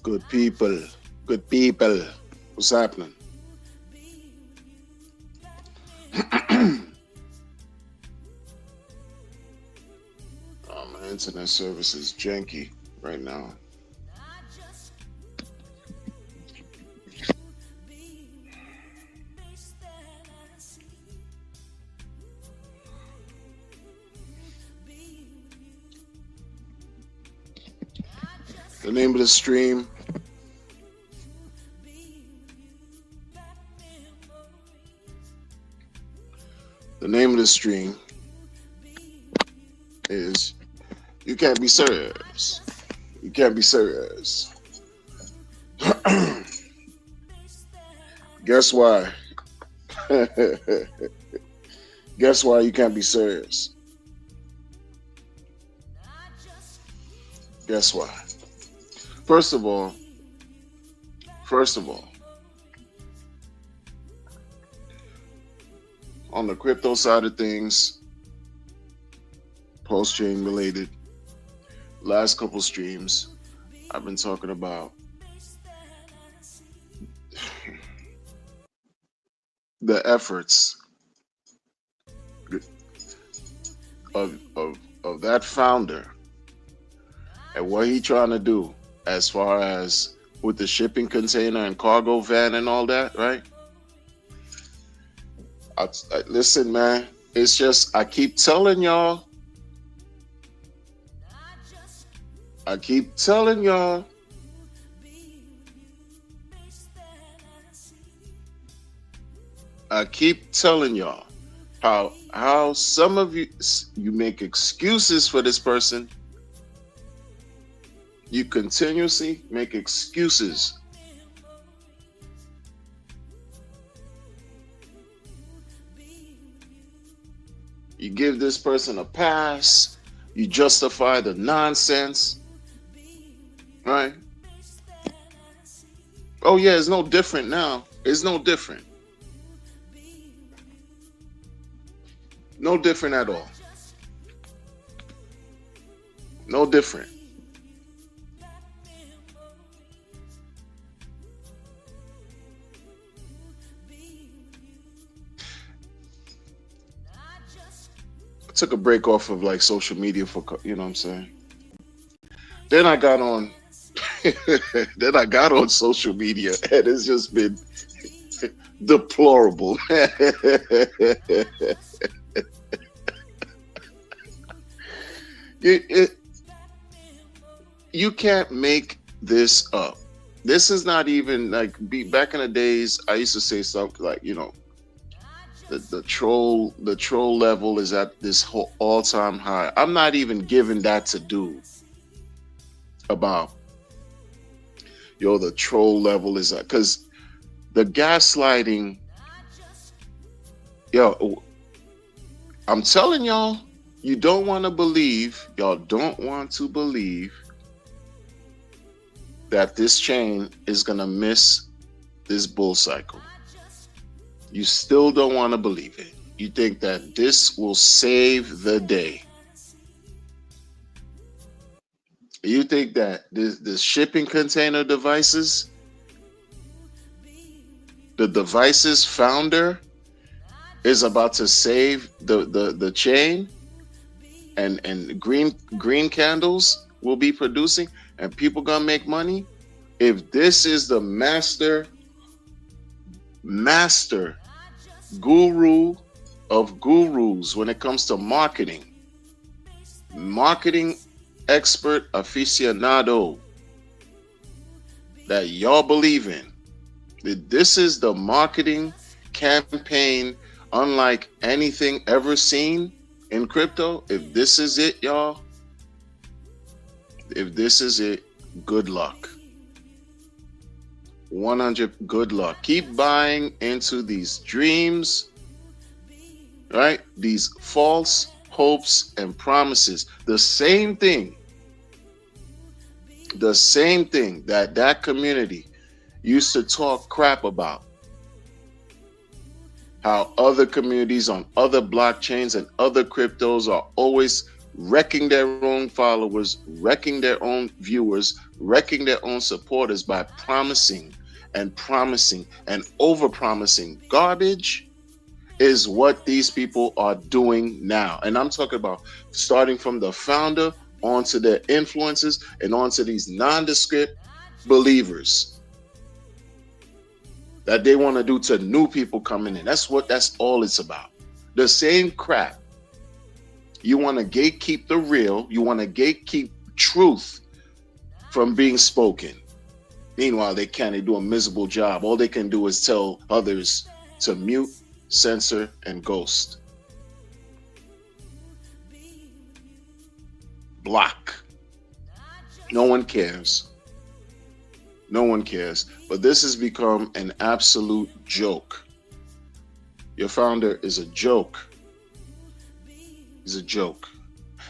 Good people. Good people. What's happening? My internet service is janky right now. The name of the stream, the name of the stream is You Can't Be Serious. You Can't Be Serious. Guess why? Guess why you can't be serious? Guess why? First of all, first of all, on the crypto side of things, post-chain related, last couple streams, I've been talking about the efforts of that founder and what he trying to do as far as with the shipping container and cargo van and all that, right? Listen, man, it's just I keep telling y'all, I keep telling y'all, I keep telling y'all how some of you make excuses for this person. You continuously make excuses. You give this person a pass. You justify the nonsense. Right? Oh, yeah, it's no different now. It's no different. No different at all. No different. I took a break off of like social media for, you know what I'm saying? Then I got on then I got on social media and it's just been deplorable. You can't make this up. This is not even like back in the days. I used to say something like, the troll level is at this whole all-time high. I'm not even giving that to do about the troll level is at, because the gaslighting, I'm telling y'all, you don't want to believe, y'all don't want to believe that this chain is going to miss this bull cycle. You still don't want to believe it. You think that this will save the day. You think that the shipping container devices, the devices founder is about to save the chain, and green candles will be producing and people gonna make money? If this is the master guru of gurus when it comes to marketing expert aficionado that y'all believe in, that this is the marketing campaign unlike anything ever seen in crypto, if this is it, y'all, if this is it, good luck. 100 good luck. Keep buying into these dreams, right? These false hopes and promises. The same thing that community used to talk crap about. How other communities on other blockchains and other cryptos are always wrecking their own followers, wrecking their own viewers, wrecking their own supporters by promising and over promising garbage is what these people are doing now. And I'm talking about starting from the founder onto their influencers and onto these nondescript believers that they want to do to new people coming in. That's all it's about. The same crap. You want to gatekeep the real, you want to gatekeep truth from being spoken. Meanwhile, they can't. They do a miserable job. All they can do is tell others to mute, censor, and ghost. Block. No one cares. No one cares. But this has become an absolute joke. Your founder is a joke. He's a joke.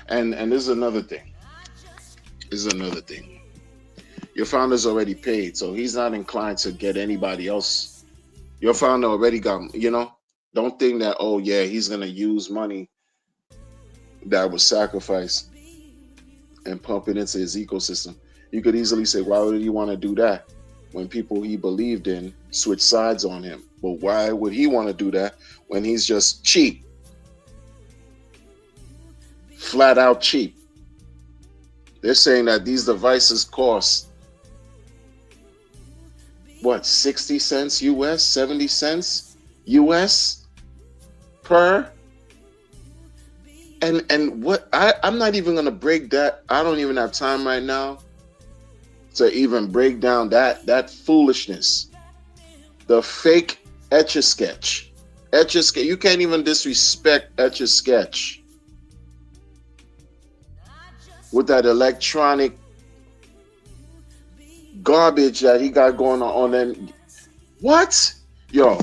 And this is another thing. This is another thing. Your founder's already paid, so he's not inclined to get anybody else. Your founder already got, don't think that, oh yeah, he's going to use money that was sacrificed and pump it into his ecosystem. You could easily say, why would he want to do that when people he believed in switch sides on him? But why would he want to do that when he's just cheap? Flat out cheap. They're saying that these devices cost, what, 60 cents US, 70 cents US per? And what, I'm not even going to break that. I don't even have time right now to even break down that foolishness. The fake Etch-a-Sketch. Etch-a-Sketch. You can't even disrespect Etch-a-Sketch with that electronic garbage that he got going on them. What? Yo.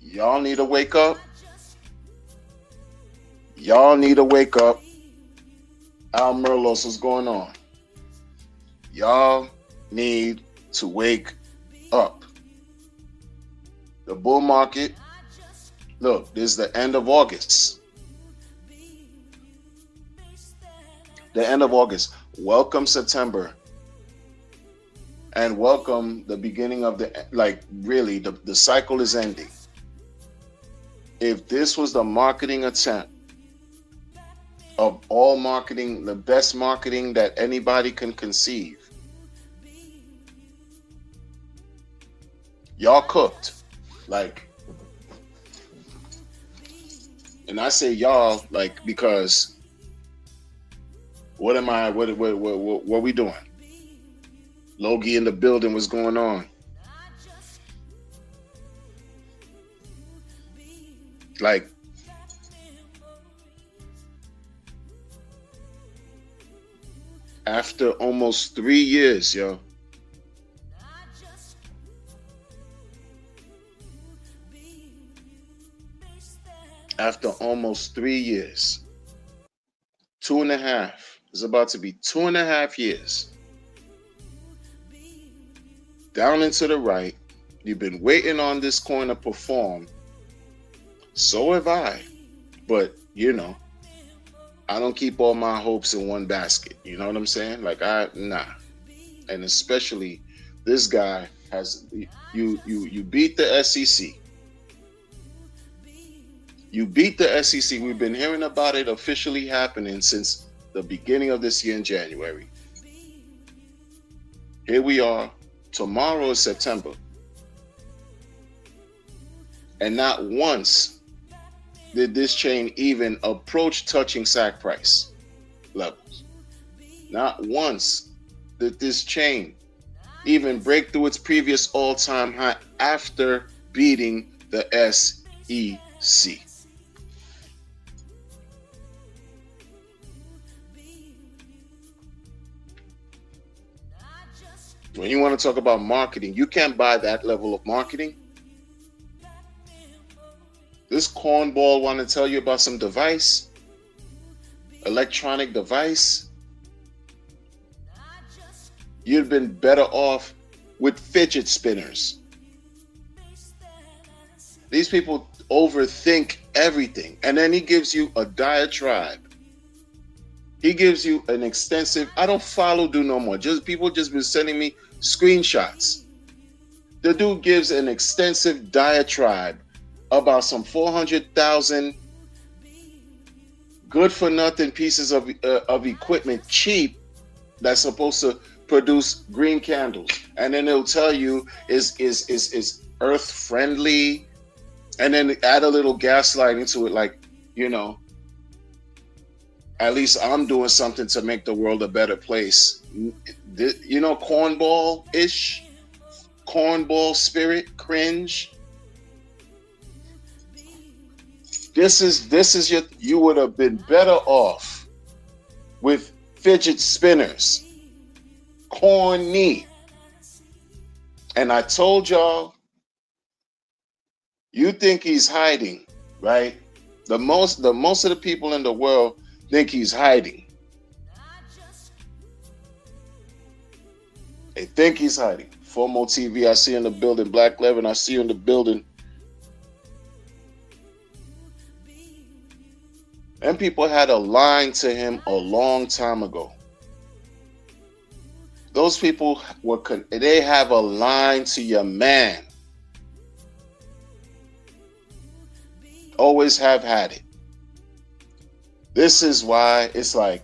Y'all need to wake up. Y'all need to wake up. Al Merlos, what's going on? Y'all need to wake up. The bull market. Look, this is the end of August. The end of August. Welcome September. And welcome the beginning of the cycle is ending. If this was the marketing attempt of all marketing, the best marketing that anybody can conceive, y'all cooked. And I say y'all because what we doing? Logie in the building, what's going on? After almost 3 years, yo. After almost 3 years. 2.5. It's about to be 2.5 years. Down and to the right. You've been waiting on this coin to perform. So have I. But, I don't keep all my hopes in one basket. You know what I'm saying? Nah. And especially this guy has, you beat the SEC. You beat the SEC. We've been hearing about it officially happening since the beginning of this year in January. Here we are. Tomorrow is September. And not once did this chain even approach touching sack price levels. Not once did this chain even break through its previous all-time high after beating the SEC. When you want to talk about marketing, you can't buy that level of marketing. This cornball want to tell you about some device, electronic device. You'd been better off with fidget spinners. These people overthink everything. And then he gives you a diatribe. He gives you an extensive, I don't follow Dude no more. Just people just been sending me screenshots. The dude gives an extensive diatribe about some 400,000 good for nothing pieces of equipment, cheap, that's supposed to produce green candles, and then it'll tell you is earth friendly, and then add a little gaslight into it, like, you know, at least I'm doing something to make the world a better place. You know, cornball ish, cornball spirit, cringe. This is your. You would have been better off with fidget spinners. Corny. And I told y'all, you think he's hiding, right? The most of the people in the world think he's hiding. They think he's hiding. Formo TV, I see you in the building. Black Levin, I see you in the building. And people had a line to him a long time ago. Those people they have a line to your man. Always have had it. This is why it's like,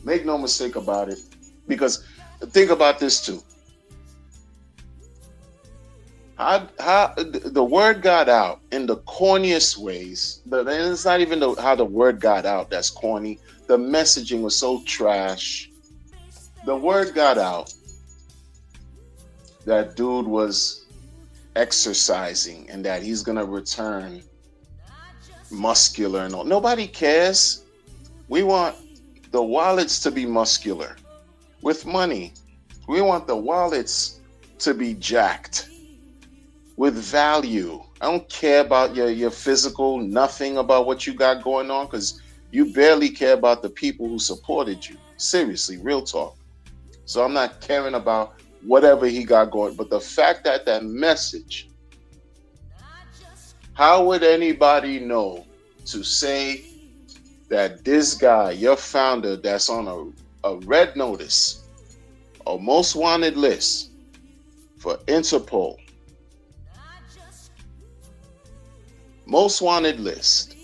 make no mistake about it. Because think about this too. How the word got out in the corniest ways. And it's not even how the word got out that's corny. The messaging was so trash. The word got out that dude was exercising and that he's gonna return muscular and all. Nobody cares. We want the wallets to be muscular with money. We want the wallets to be jacked with value. I don't care about your physical, nothing about what you got going on, because you barely care about the people who supported you. Seriously, real talk. So I'm not caring about whatever he got going. But the fact that message, how would anybody know to say that this guy, your founder, that's on a red notice, a most wanted list for Interpol, most wanted list,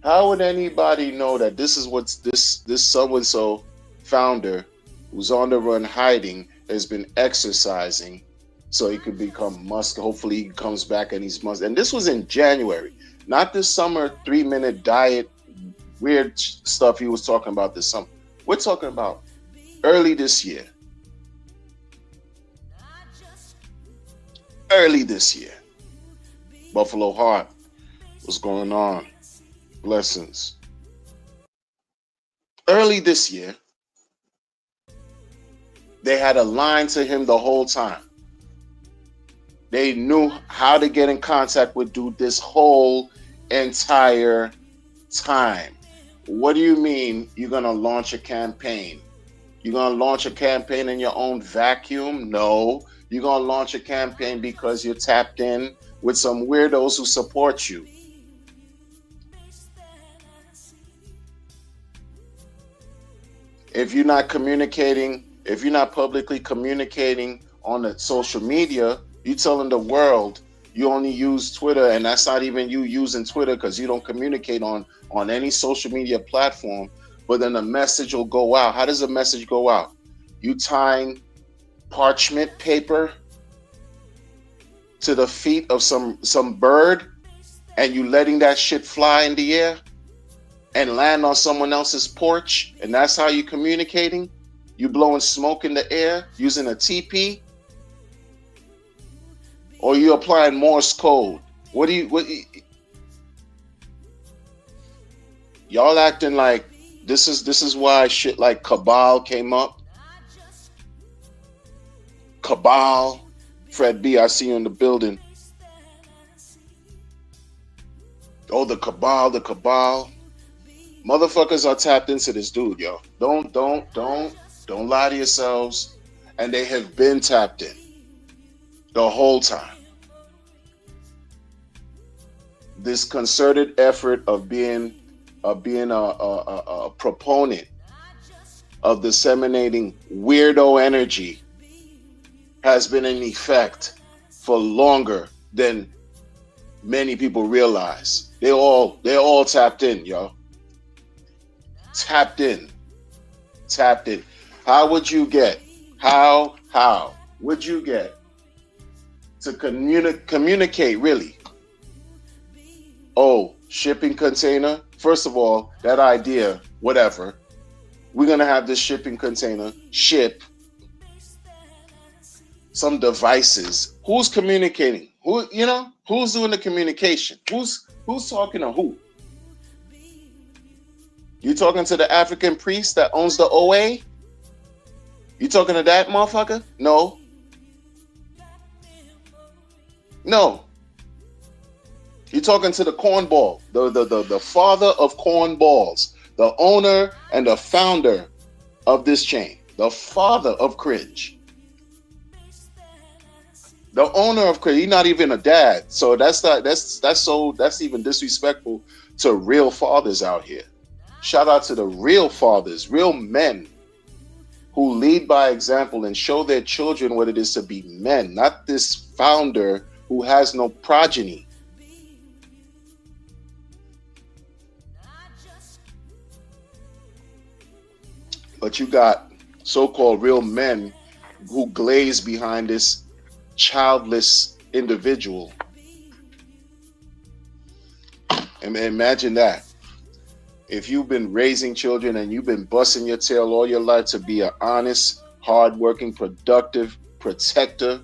how would anybody know that this is what this so-and-so founder who's on the run hiding has been exercising so he could become muscular? Hopefully he comes back and he's muscular. And this was in January, not this summer 3-minute diet weird stuff he was talking about this summer. We're talking about early this year. Early this year. Buffalo Heart, what's going on? Blessings. Early this year, they had a line to him the whole time. They knew how to get in contact with dude this whole entire time. What do you mean you're going to launch a campaign? You're going to launch a campaign in your own vacuum? No. You're going to launch a campaign because you're tapped in with some weirdos who support you. If you're not communicating, if you're not publicly communicating on the social media, you telling the world you only use Twitter, and that's not even you using Twitter because you don't communicate on any social media platform, but then the message will go out. How does the message go out? You tying parchment paper to the feet of some bird, and you letting that shit fly in the air and land on someone else's porch, and that's how you communicating? You blowing smoke in the air using a teepee? Or you applying Morse code? What y'all acting like this is why shit like Cabal came up? Cabal, Fred B, I see you in the building. Oh, the Cabal. Motherfuckers are tapped into this dude, yo. Don't lie to yourselves. And they have been tapped in the whole time. this concerted effort of being a proponent of disseminating weirdo energy has been in effect for longer than many people realize. They're all tapped in, y'all. Tapped in. Tapped in. How would you get to communicate really? Oh, shipping container. First of all, that idea, whatever. We're gonna have this shipping container ship some devices. Who's communicating? Who's doing the communication? Who's talking to who? You talking to the African priest that owns the OA? You talking to that motherfucker? No. You talking to the cornball, the father of cornballs, the owner and the founder of this chain, the father of cringe. The owner of cringe, he's not even a dad. So that's even disrespectful to real fathers out here. Shout out to the real fathers, real men who lead by example and show their children what it is to be men, not this founder who has no progeny. But you got so-called real men who glaze behind this childless individual. And imagine that. If you've been raising children and you've been busting your tail all your life to be an honest, hardworking, productive protector,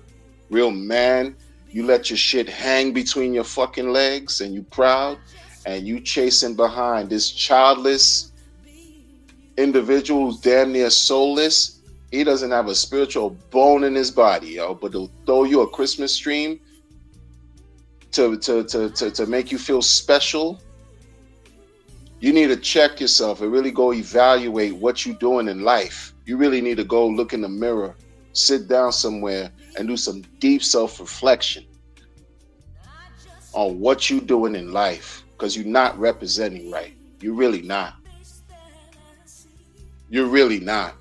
real man, you let your shit hang between your fucking legs and you proud, and you chasing behind this childless individual who's damn near soulless. He doesn't have a spiritual bone in his body, yo, but they'll throw you a Christmas stream to make you feel special. You need to check yourself and really go evaluate what you're doing in life. You really need to go look in the mirror, sit down somewhere, and do some deep self-reflection on what you're doing in life, because you're not representing right. You're really not. You're really not.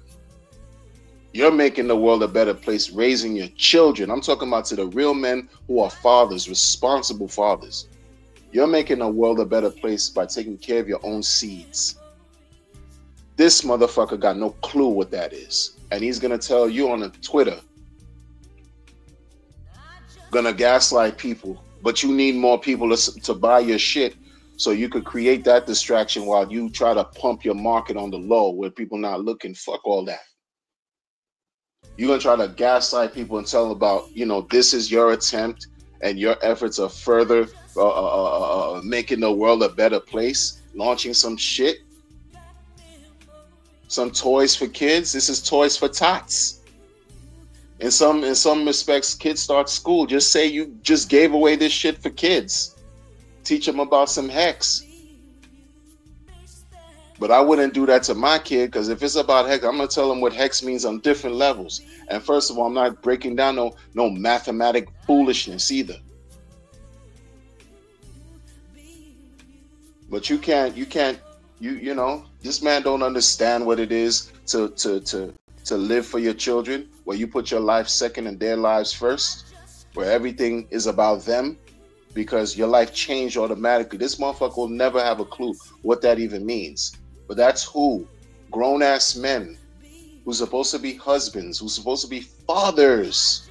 You're making the world a better place, raising your children. I'm talking about to the real men who are fathers, responsible fathers. You're making the world a better place by taking care of your own seeds. This motherfucker got no clue what that is. And he's going to tell you on Twitter, gonna gaslight people, but you need more people to buy your shit so you could create that distraction while you try to pump your market on the low where people not looking. Fuck all that. You're going to try to gaslight people and tell them about, this is your attempt and your efforts are further making the world a better place, launching some shit, some toys for kids. This is toys for tots. In some respects, kids start school. Just say you just gave away this shit for kids. Teach them about some hex. But I wouldn't do that to my kid, because if it's about hex, I'm going to tell them what hex means on different levels. And first of all, I'm not breaking down no mathematic foolishness either. But you can't, this man don't understand what it is to live for your children, where you put your life second and their lives first, where everything is about them, because your life changed automatically. This motherfucker will never have a clue what that even means. But that's who grown-ass men who's supposed to be husbands, who's supposed to be fathers,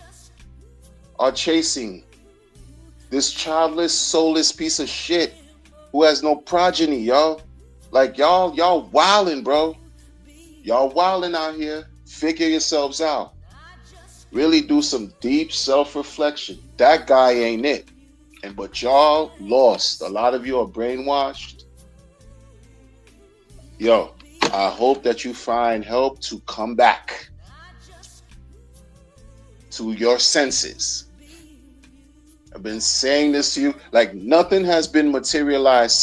are chasing this childless, soulless piece of shit who has no progeny, y'all. Like, y'all wildin', bro. Y'all wildin' out here. Figure yourselves out. Really do some deep self-reflection. That guy ain't it. But y'all lost. A lot of you are brainwashed. Yo, I hope that you find help to come back to your senses. I've been saying this to you, like nothing has been materialized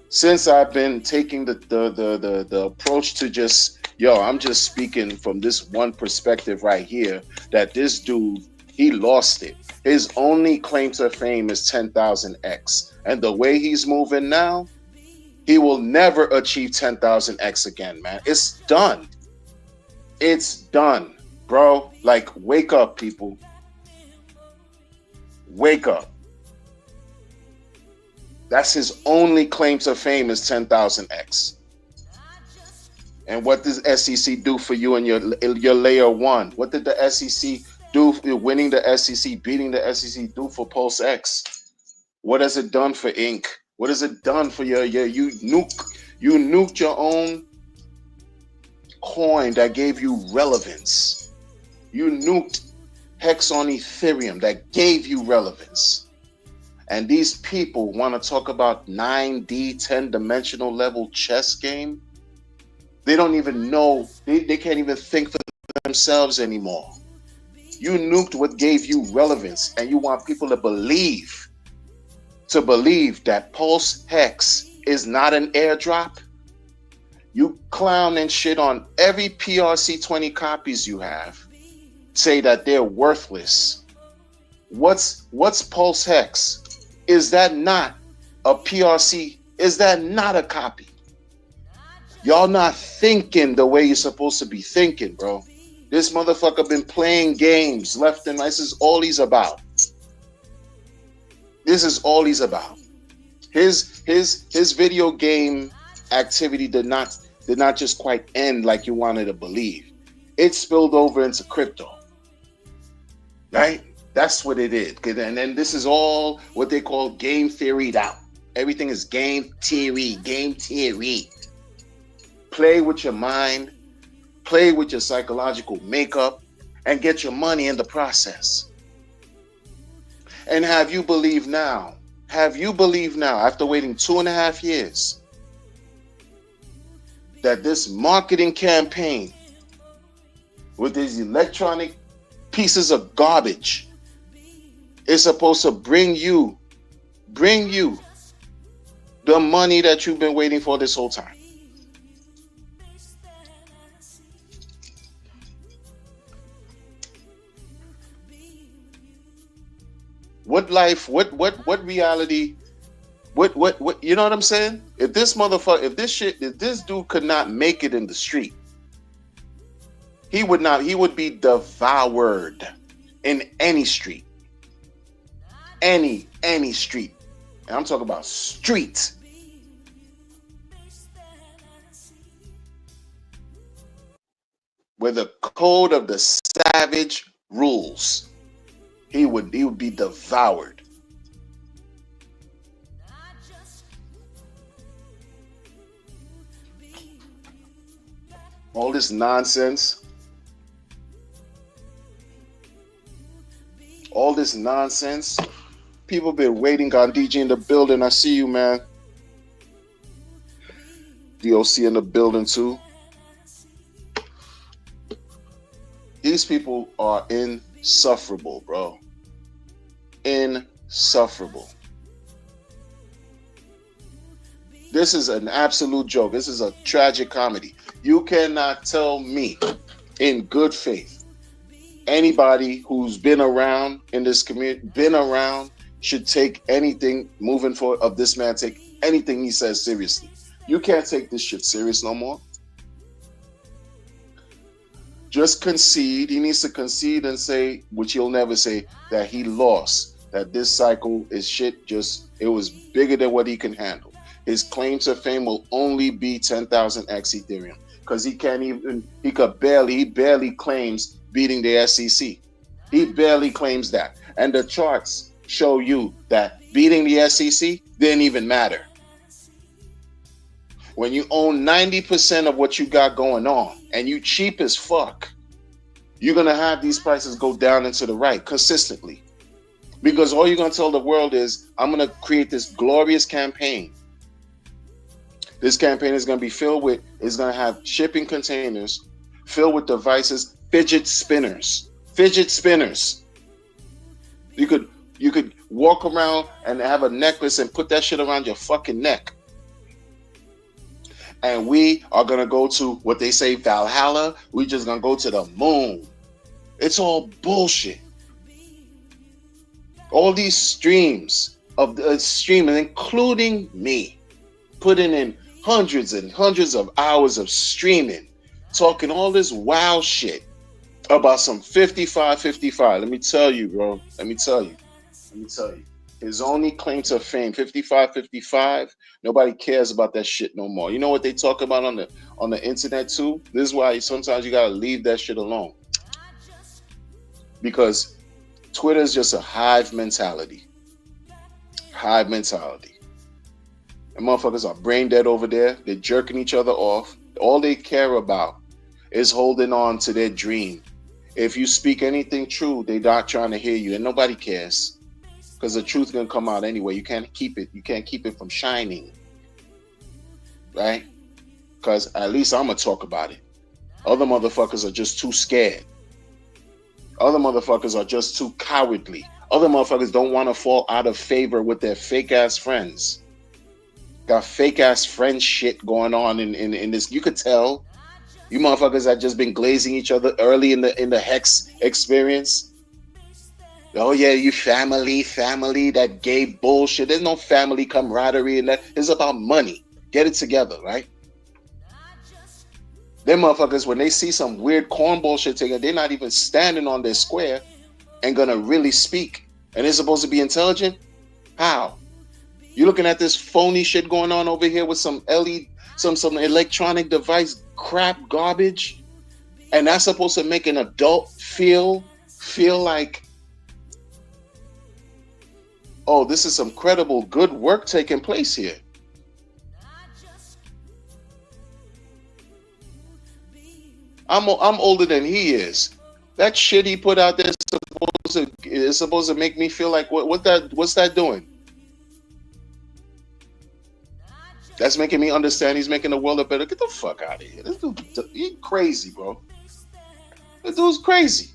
since I've been taking the approach to just, I'm just speaking from this one perspective right here, that this dude He lost it. His only claim to fame is 10,000x. And the way he's moving now, he will never achieve 10,000x again, man. It's done. It's done, bro. Like, wake up, people. Wake up. That's his only claim to fame is 10,000x. And what does SEC do for you in your layer one? What did the SEC do for winning the SEC, beating the SEC do for Pulse X? What has it done for Inc? What has it done for you nuked your own coin that gave you relevance. You nuked Hex on Ethereum that gave you relevance. And these people want to talk about 9D, 10-dimensional level chess game. They don't even know. They can't even think for themselves anymore. You nuked what gave you relevance, and you want people to believe that Pulse Hex is not an airdrop. You clown and shit on every PRC20 copies you have. Say that they're worthless. What's Pulse Hex? Is that not a PRC? Is that not a copy? Y'all not thinking the way you're supposed to be thinking, bro. This motherfucker been playing games left and right. This is all he's about. This is all he's about. His video game activity did not just quite end like you wanted to believe. It spilled over into crypto. Right? That's what it is. And then this is all what they call game theoried out. Everything is game theory, game theory. Play with your mind, play with your psychological makeup, and get your money in the process. And have you believe now, after waiting 2.5 years, that this marketing campaign with these electronic pieces of garbage is supposed to bring you the money that you've been waiting for this whole time? What life, what reality, what, you know what I'm saying? If this dude could not make it in the street, he would be devoured in any street. Any street. And I'm talking about street. Where the code of the savage rules. He would be devoured. All this nonsense. People been waiting on DJ in the building. I see you, man. DOC in the building too. These people are insufferable, bro. Insufferable. This is an absolute joke. This is a tragic comedy. You cannot tell me in good faith, anybody who's been around in this community, should take anything moving forward of this man, take anything he says seriously. You can't take this shit serious no more. Just concede. He needs to concede and say, which he'll never say, that he lost, that this cycle is shit. It was bigger than what he can handle. His claim to fame will only be 10,000x Ethereum, because he barely claims beating the SEC. He barely claims that. And the charts show you that beating the SEC didn't even matter. When you own 90% of what you got going on and you cheap as fuck, you're going to have these prices go down and to the right consistently. Because all you're going to tell the world is, I'm going to create this glorious campaign. This campaign is going to be it's going to have shipping containers filled with devices, fidget spinners. You could walk around and have a necklace and put that shit around your fucking neck. And we are going to go to what they say, Valhalla. We just going to go to the moon. It's all bullshit. All these streams of the streaming, including me, putting in hundreds and hundreds of hours of streaming, talking all this wild shit about some 55, 55. Let me tell you, bro. Let me tell you. Let me tell you. His only claim to fame, 55, 55. Nobody cares about that shit no more. You know what they talk about on the internet too? This is why sometimes you gotta leave that shit alone. Because Twitter is just a hive mentality. Hive mentality. And motherfuckers are brain dead over there. They're jerking each other off. All they care about is holding on to their dream. If you speak anything true, they're not trying to hear you, and nobody cares, because the truth's gonna come out anyway. You can't keep it. You can't keep it from shining, right? Because at least I'm gonna talk about it. Other motherfuckers are just too scared. Other motherfuckers are just too cowardly. Other motherfuckers don't want to fall out of favor with their fake ass friends. Got fake ass friend shit going on in this. You could tell. You motherfuckers that just been glazing each other early in the Hex experience. Oh yeah, you family, that gay bullshit. There's no family camaraderie in that. It's about money. Get it together, right? Them motherfuckers, when they see some weird cornball shit taken, they're not even standing on their square and gonna really speak. And they're supposed to be intelligent? How? You looking at this phony shit going on over here with some some electronic device crap garbage, and that's supposed to make an adult feel like, oh, this is some credible good work taking place here. I'm older than he is. That shit he put out there is supposed to make me feel like what's that doing? That's making me understand he's making the world a better. Get the fuck out of here. This dude, he crazy, bro. This dude's crazy.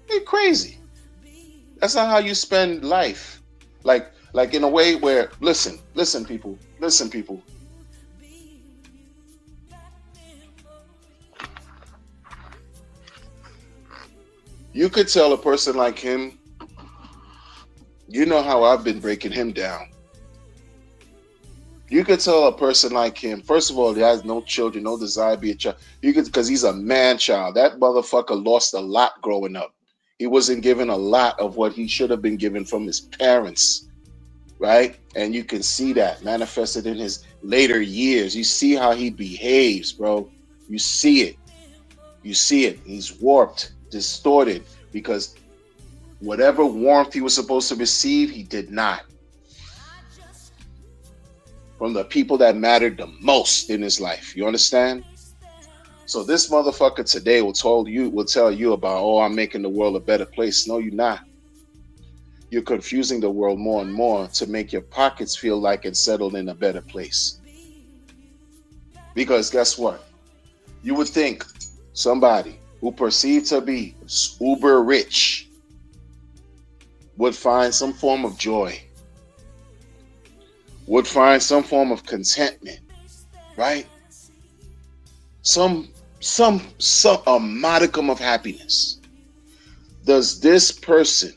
He crazy. That's not how you spend life. Like in a way where, listen, people. You could tell a person like him, you know how I've been breaking him down. You could tell a person like him, first of all, he has no children, no desire to be a child. You could, because he's a man child. That motherfucker lost a lot growing up. He wasn't given a lot of what he should have been given from his parents, right? And you can see that manifested in his later years. You see how he behaves, bro. You see it. You see it. He's warped, distorted, because whatever warmth he was supposed to receive, he did not. From the people that mattered the most in his life. You understand? So this motherfucker today will tell you about, oh, I'm making the world a better place. No, you're not. You're confusing the world more and more to make your pockets feel like it's settled in a better place. Because guess what? You would think somebody who perceived to be uber rich would find some form of joy, would find some form of contentment, right? Some a modicum of happiness. Does this person,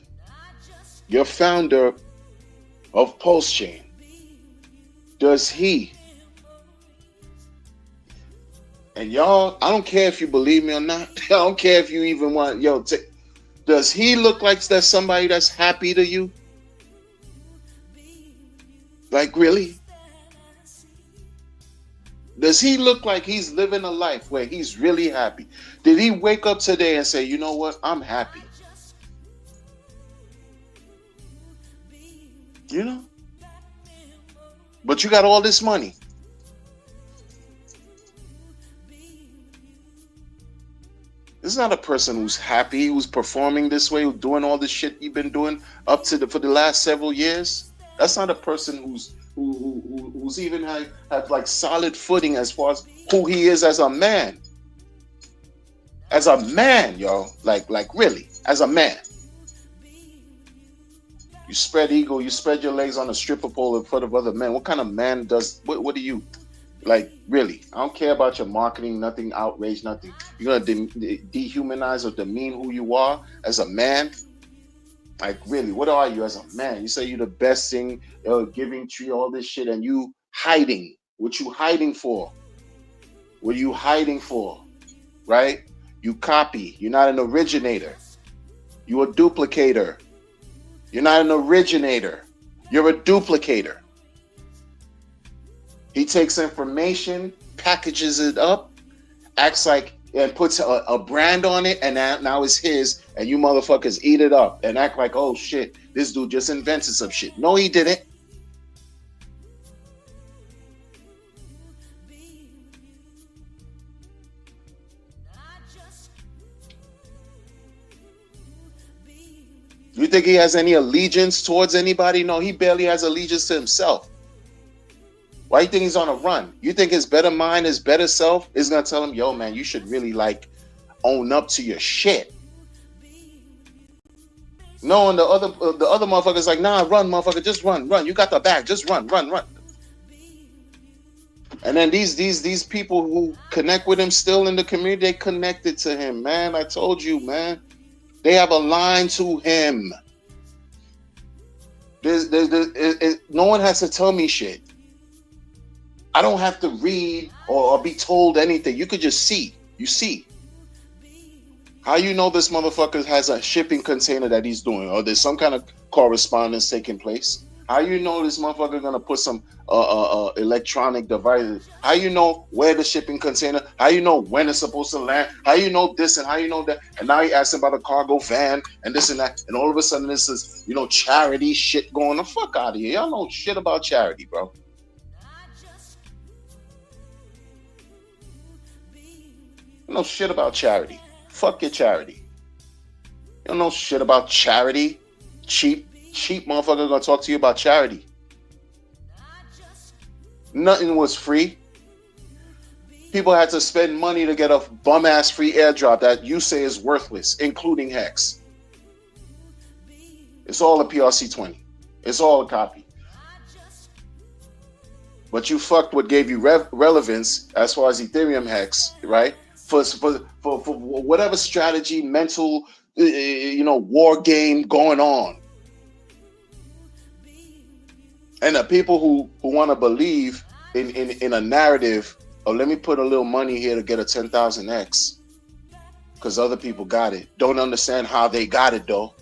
your founder of Pulse Chain, does he, and y'all, I don't care if you believe me or not, I don't care if you even want, does he look like that's somebody that's happy to you? Like, really? Does he look like he's living a life where he's really happy? Did he wake up today and say, you know what, I'm happy? You know? But you got all this money. This is not a person who's happy, who's performing this way, who's doing all this shit you've been doing for the last several years. That's not a person who's even had like solid footing as far as who he is as a man. As a man, yo, like really, as a man. You spread ego, you spread your legs on a stripper pole in front of other men. What kind of man does? What do you? Like, really? I don't care about your marketing, nothing, outrage, nothing. You're gonna dehumanize or demean who you are as a man. Like, really, what are you as a man? You say you're the best thing, giving tree, all this shit, and you hiding. What you hiding for? What are you hiding for? Right? You copy. You're not an originator. You're a duplicator. You're not an originator. You're a duplicator. He takes information, packages it up, acts like, and puts a brand on it, and now it's his, and you motherfuckers eat it up and act like, oh shit, this dude just invented some shit. No, he didn't. You think he has any allegiance towards anybody? No, he barely has allegiance to himself. Why do you think he's on a run? You think his better mind, his better self is gonna tell him, yo, man, you should really like own up to your shit? No, and the other motherfuckers like, nah, run, motherfucker, just run. You got the bag, just run. And then these people who connect with him still in the community, they connected to him, man. I told you, man. They have a line to him. No one has to tell me shit. I don't have to read or be told anything. You could just see. You see. How you know this motherfucker has a shipping container that he's doing, or there's some kind of correspondence taking place? How you know this motherfucker gonna put some electronic devices? How you know where the shipping container? How you know when it's supposed to land? How you know this and how you know that? And now he asking about a cargo van and this and that, and all of a sudden this is, charity shit going the fuck out of here. Y'all know shit about charity, bro. You know shit about charity. Fuck your charity. You don't know shit about charity. Cheap motherfucker gonna talk to you about charity. Nothing was free. People had to spend money to get a bum ass free airdrop that you say is worthless, including Hex. It's all a PRC-20. It's all a copy. But you fucked what gave you relevance as far as Ethereum Hex, right? For whatever strategy, mental, war game going on. And the people who want to believe in a narrative, let me put a little money here to get a 10,000x because other people got it. Don't understand how they got it though.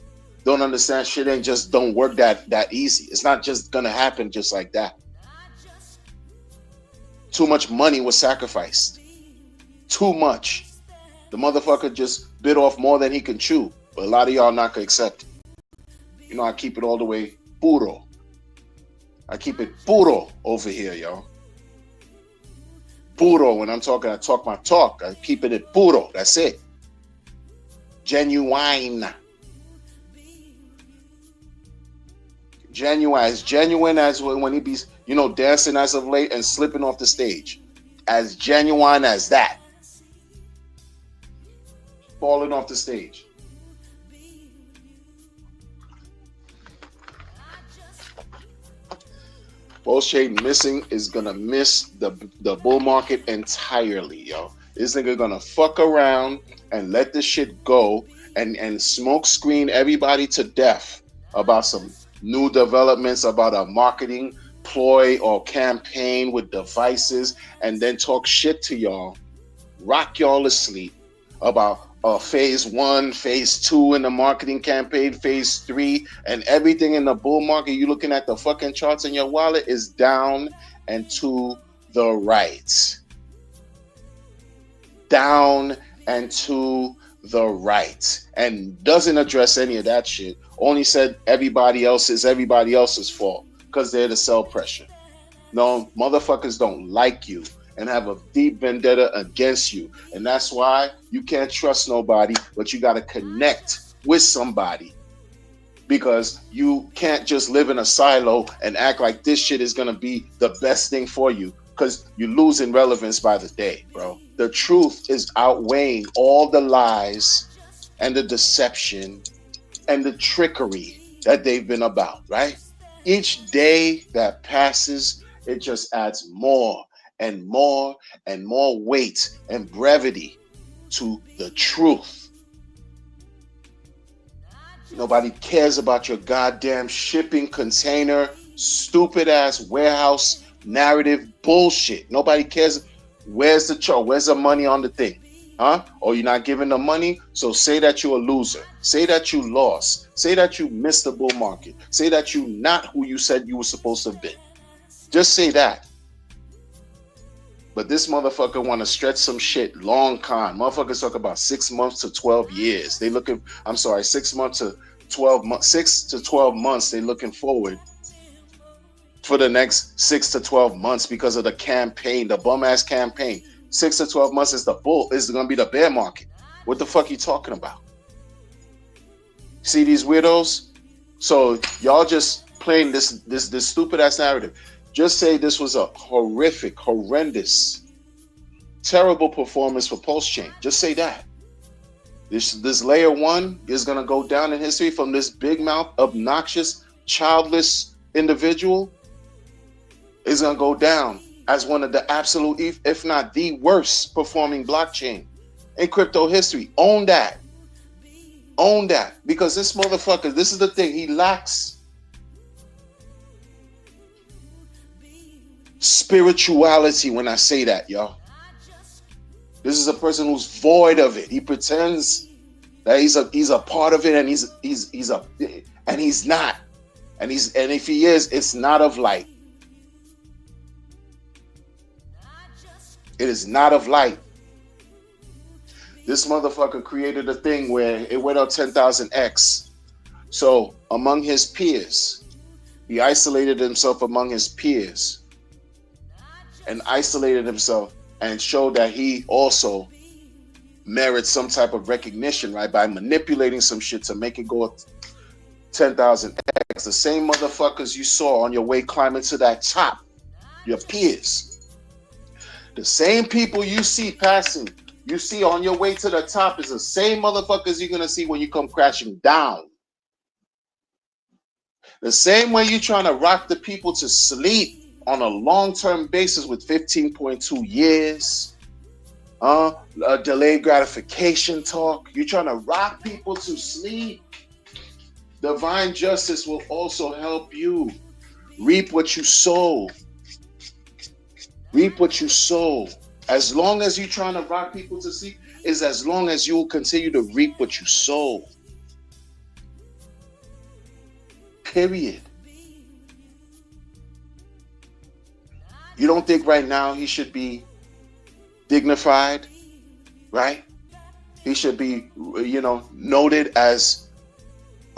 Don't understand shit ain't just don't work that easy. It's not just gonna happen just like that. Too much money was sacrificed. Too much. The motherfucker just bit off more than he can chew. But a lot of y'all not gonna accept it. I keep it all the way puro. I keep it puro over here, y'all. Puro. When I'm talking, I talk my talk. I keep it at puro. That's it. Genuine. As genuine as when he be, dancing as of late and slipping off the stage. As genuine as that. Falling off the stage. Bulls Trade missing is gonna miss the bull market entirely, yo. This nigga gonna fuck around and let this shit go and smoke screen everybody to death about some new developments about a marketing ploy or campaign with devices, and then talk shit to y'all, rock y'all asleep about phase 1, phase 2 in the marketing campaign, phase 3, and everything in the bull market. You looking at the fucking charts in your wallet is down and to the right. Down and to the right. And doesn't address any of that shit. Only said everybody else's fault because they're the sell pressure. No, motherfuckers don't like you and have a deep vendetta against you. And that's why you can't trust nobody, but you got to connect with somebody, because you can't just live in a silo and act like this shit is going to be the best thing for you, because you're losing relevance by the day, bro. The truth is outweighing all the lies and the deception and the trickery that they've been about, right? Each day that passes, it just adds more and more and more weight and brevity to the truth. Nobody cares about your goddamn shipping container, stupid ass warehouse narrative bullshit. Nobody cares. Where's the chart? Where's the money on the thing? Huh? Or you're not giving the money? So say that you're a loser. Say that you lost. Say that you missed the bull market. Say that you're not who you said you were supposed to be. Just say that. But this motherfucker want to stretch some shit long con. Motherfuckers talk about 6 months to 12 years. They looking, I'm sorry, 6 months to 12 months, 6 to 12 months. They looking forward for the next 6 to 12 months because of the campaign, the bum ass campaign. 6 to 12 months is going to be the bear market. What the fuck you talking about? See these weirdos? So y'all just playing this stupid ass narrative. Just say this was a horrific, horrendous, terrible performance for Pulse Chain. Just say that. This layer one is gonna go down in history from this big mouth, obnoxious, childless individual. Is gonna go down as one of the absolute, if not the worst performing blockchain in crypto history. Own that. Own that. Because this motherfucker, this is the thing, he lacks spirituality when I say that, y'all. This is a person who's void of it. He pretends that he's a part of it, and he's not. And if he is, it's not of light. It is not of light. This motherfucker created a thing where it went up 10,000x. So among his peers, he isolated himself among his peers and isolated himself and showed that he also merits some type of recognition, right? By manipulating some shit to make it go up 10,000x. The same motherfuckers you saw on your way climbing to that top, your peers. The same people you see passing, you see on your way to the top is the same motherfuckers you're going to see when you come crashing down. The same way you're trying to rock the people to sleep on a long-term basis with 15.2 years, a delayed gratification talk. You're trying to rock people to sleep. Divine justice will also help you reap what you sow. Reap what you sow. As long as you're trying to rock people to sleep, is as long as you will continue to reap what you sow. Period. You don't think right now he should be dignified, right? He should be, noted as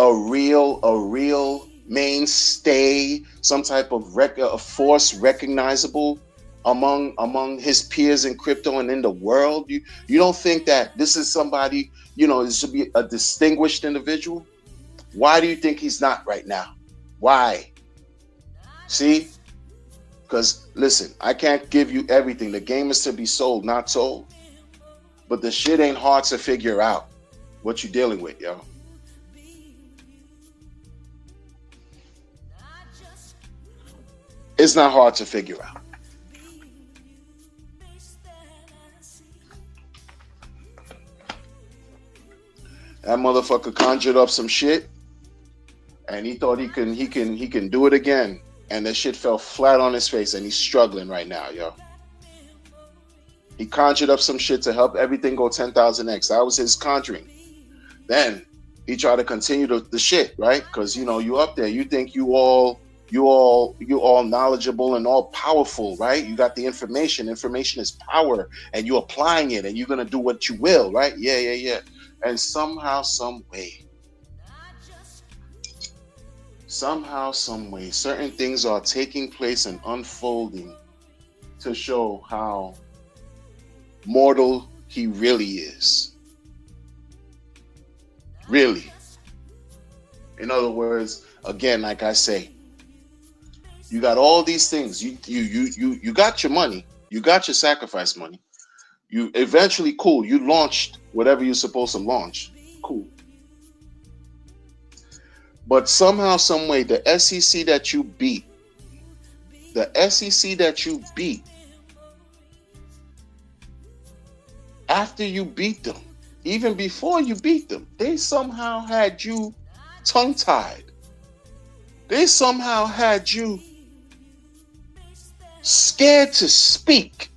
a real mainstay, some type of a force recognizable among his peers in crypto and in the world. You don't think that this is somebody, this should be a distinguished individual? Why do you think he's not right now? Why? See? Because listen, I can't give you everything. The game is to be sold, not told. But the shit ain't hard to figure out what you're dealing with, yo. It's not hard to figure out. That motherfucker conjured up some shit, and he thought he can do it again, and that shit fell flat on his face, and he's struggling right now, yo. He conjured up some shit to help everything go 10,000x. That was his conjuring. Then he tried to continue the shit, right? Because you up there, you think you all knowledgeable and all powerful, right? You got the information. Information is power, and you're applying it, and you're gonna do what you will, right? Yeah. And somehow, some way, certain things are taking place and unfolding to show how mortal he really is. Really. In other words, again, like I say, you got all these things. You got your money. You got your sacrifice money. You eventually, cool, you launched whatever you're supposed to launch. Cool. But somehow, some way, the SEC that you beat, after you beat them, even before you beat them, they somehow had you tongue-tied. They somehow had you scared to speak.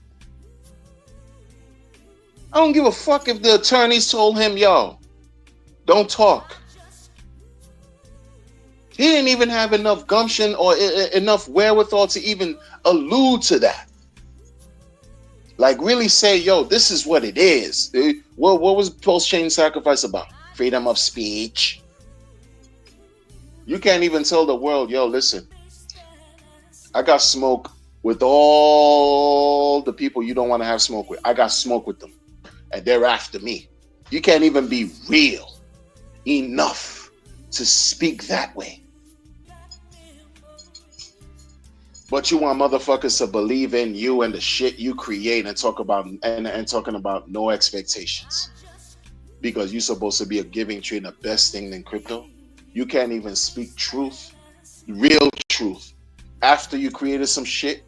I don't give a fuck if the attorneys told him, yo, don't talk. He didn't even have enough gumption or enough wherewithal to even allude to that. Like really say, yo, this is what it is. What was post-chain sacrifice about? Freedom of speech. You can't even tell the world, yo, listen, I got smoke with all the people you don't want to have smoke with. I got smoke with them. And they're after me. You can't even be real enough to speak that way. But you want motherfuckers to believe in you and the shit you create and talk about and talking about no expectations. Because you're supposed to be a giving tree and the best thing in crypto. You can't even speak truth, real truth, after you created some shit.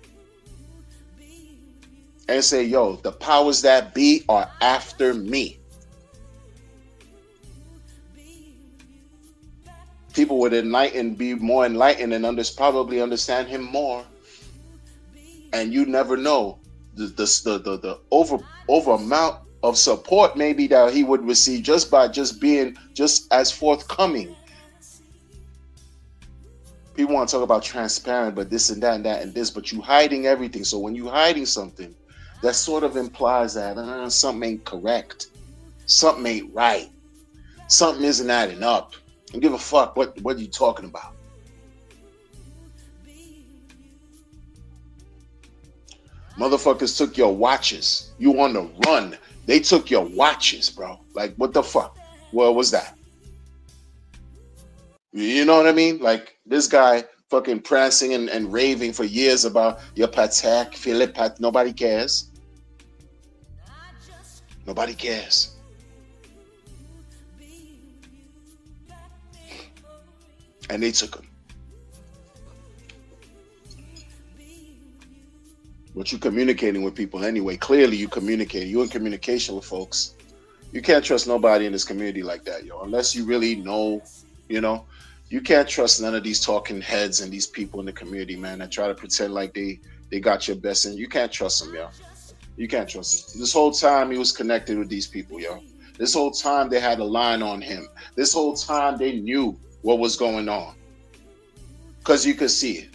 And say, yo, the powers that be are after me. People would be more enlightened and probably understand him more. And you never know the over amount of support maybe that he would receive just by being as forthcoming. People want to talk about transparent, but this and that and that and this, but you hiding everything. So when you hiding something, that sort of implies that something ain't correct, something ain't right, something isn't adding up. Don't give a fuck what are you talking about. Motherfuckers took your watches. You on the run. They took your watches, bro. Like, what the fuck? What was that? You know what I mean? Like, this guy fucking prancing and raving for years about your Patek Philippe. Nobody cares. Nobody cares. And they took him. But you're communicating with people anyway. Clearly you communicate. You're in communication with folks. You can't trust nobody in this community like that, yo. Unless you really know, you know. You can't trust none of these talking heads and these people in the community, man, that try to pretend like they got your best. And you can't trust them, yo. You can't trust him. This whole time he was connected with these people, yo. This whole time they had a line on him. This whole time they knew what was going on. Because you could see it.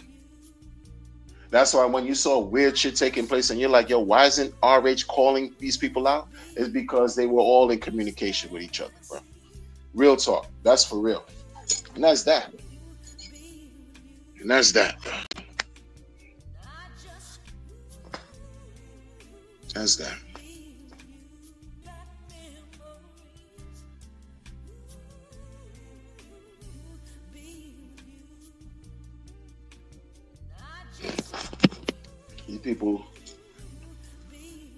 That's why when you saw weird shit taking place and you're like, yo, why isn't RH calling these people out? It's because they were all in communication with each other, bro. Real talk. That's for real. And that's that. And that's that, bro. That's that.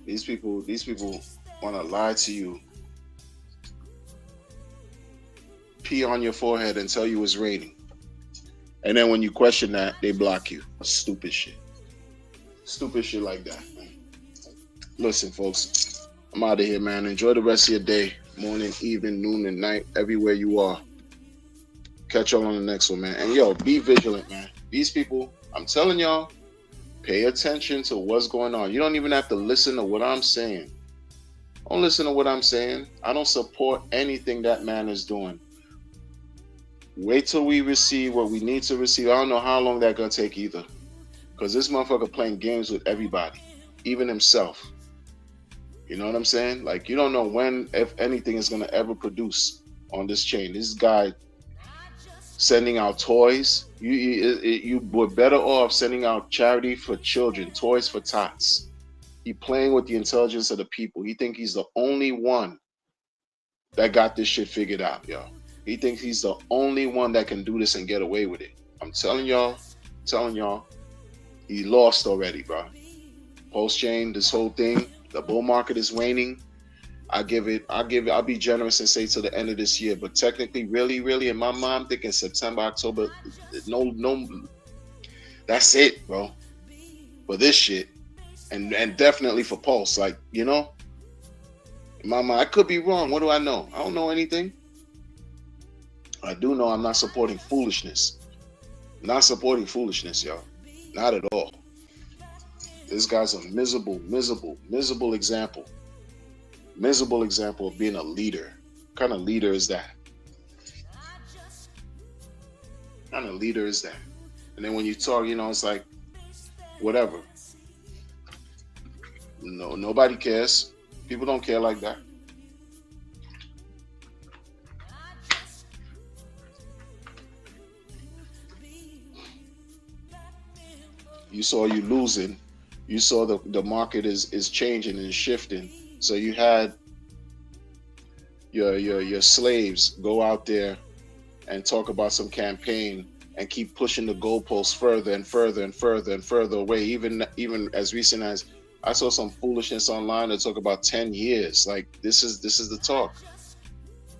These people want to lie to you, pee on your forehead and tell you it's raining. And then when you question that, they block you. Stupid shit. Stupid shit like that, man. Listen, folks, I'm out of here, man. Enjoy the rest of your day, morning, evening, noon, and night, everywhere you are. Catch y'all on the next one, man. And yo, be vigilant, man. These people, I'm telling y'all, pay attention to what's going on. You don't even have to listen to what I'm saying. Don't listen to what I'm saying. I don't support anything that man is doing. Wait till we receive what we need to receive. I don't know how long that's going to take either. Because this motherfucker playing games with everybody, even himself. You know what I'm saying? Like, you don't know when, if anything, is going to ever produce on this chain. This guy sending out toys. You were better off sending out charity for children, toys for tots. He playing with the intelligence of the people. He think he's the only one that got this shit figured out, yo. He thinks he's the only one that can do this and get away with it. I'm telling y'all, he lost already, bro. Post-chain, this whole thing, the bull market is waning. I'll be generous and say to the end of this year. But technically, really, in my mind, I'm thinking September, October. No, that's it, bro. For this shit. And definitely for Pulse. Like, you know, in my mind, I could be wrong. What do I know? I don't know anything. I do know I'm not supporting foolishness. Not supporting foolishness, y'all. Not at all. This guy's a miserable example. Miserable example of being a leader. What kind of leader is that? What kind of leader is that? And then when you talk, it's like, whatever. No, nobody cares. People don't care like that. You saw you losing. You saw the market is changing and shifting. So you had your slaves go out there and talk about some campaign and keep pushing the goalposts further and further and further and further away. Even as recent as I saw some foolishness online that talk about 10 years. Like this is the talk.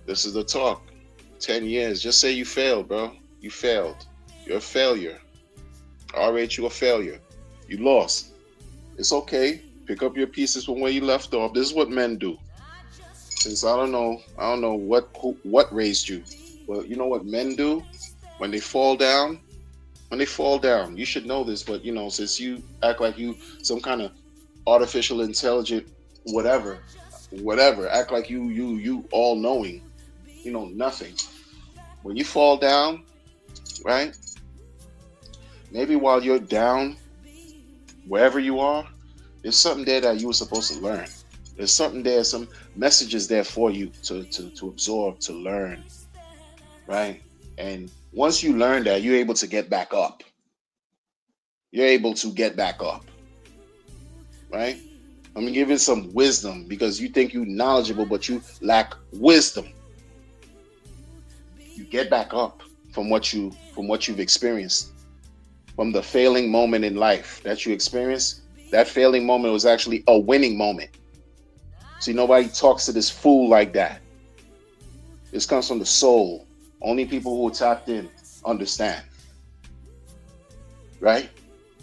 This is the talk. 10 years. Just say you failed, bro. You failed. You're a failure. I'll rate you a failure. You lost. It's okay. Pick up your pieces from where you left off. This is what men do. Since I don't know what raised you. Well, you know what men do when they fall down? When they fall down, you should know this, but since you act like you some kind of artificial intelligent whatever, act like you all knowing, nothing. When you fall down, right? Maybe while you're down, wherever you are, there's something there that you were supposed to learn. There's something there, some messages there for you to absorb, to learn, right? And once you learn that, you're able to get back up. You're able to get back up, right? I'm gonna give you some wisdom because you think you're knowledgeable, but you lack wisdom. You get back up from what you've experienced. From the failing moment in life that you experienced, that failing moment was actually a winning moment. See, nobody talks to this fool like that. This comes from the soul. Only people who are tapped in understand. Right?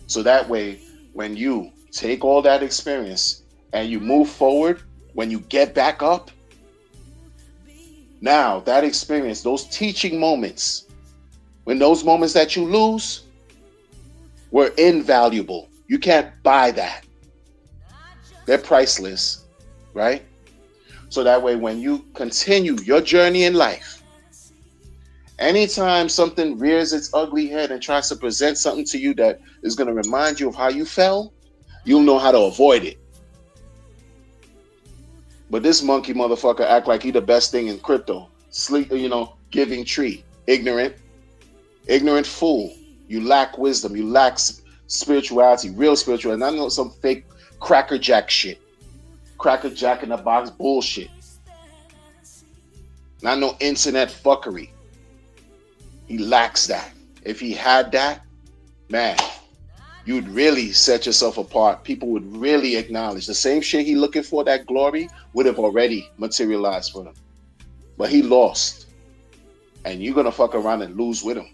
So that way, when you take all that experience and you move forward, when you get back up, now that experience, those teaching moments, when those moments that you lose, were invaluable. You can't buy that. They're priceless, right? So that way, when you continue your journey in life, anytime something rears its ugly head and tries to present something to you that is going to remind you of how you fell, you'll know how to avoid it. But this monkey motherfucker act like he the best thing in crypto. Sleep, giving tree. Ignorant fool. You lack wisdom. You lack spirituality, real spirituality. And I know some fake Cracker Jack shit. Cracker Jack in the box bullshit. Not no internet fuckery. He lacks that. If he had that, man, you'd really set yourself apart. People would really acknowledge the same shit he looking for, that glory, would have already materialized for him. But he lost. And you're going to fuck around and lose with him.